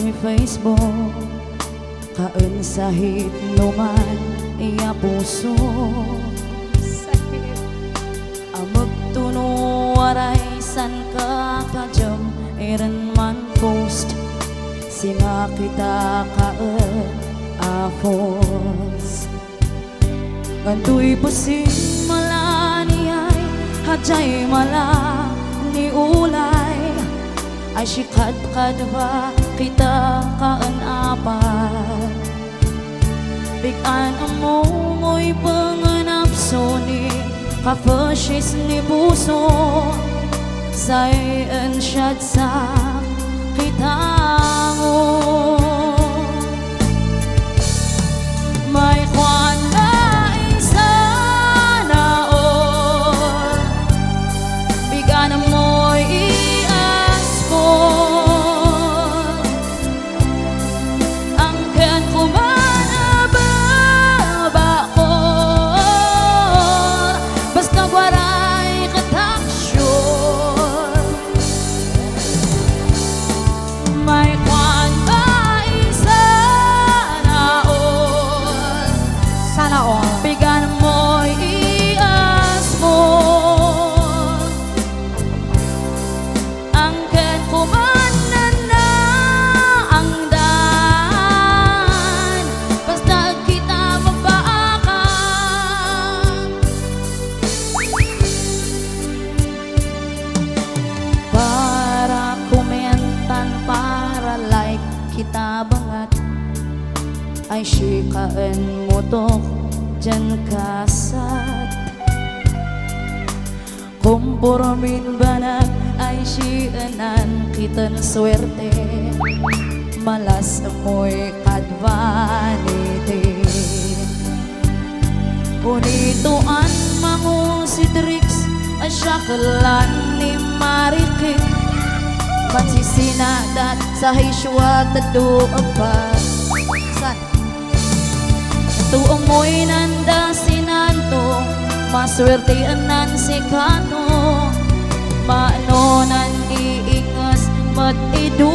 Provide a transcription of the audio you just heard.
si Facebook kaon sahit numan iya puso amag tuno waray san kakajam iran man post singa kita kaon afos gantuy pusin malaniyay hajay mala ni ulay ay sikad-kad ba kita kaan apat bigan mo mo'y panganapso ni kapasyis ni puso sayan siyad sa kitango may kwan na isa na bigan mo'y kita banget ay sikaan mo to dyan kasat kumpuramin banat ay sianan kita na swerte malas amoy kadvanity unituan mangu si Trix ay syakalan ni Marikik mansisinadat sa hiswa tado apa san tuong mo'y nanda sinanto maswerte anan si Kato maano nan iingas mat idu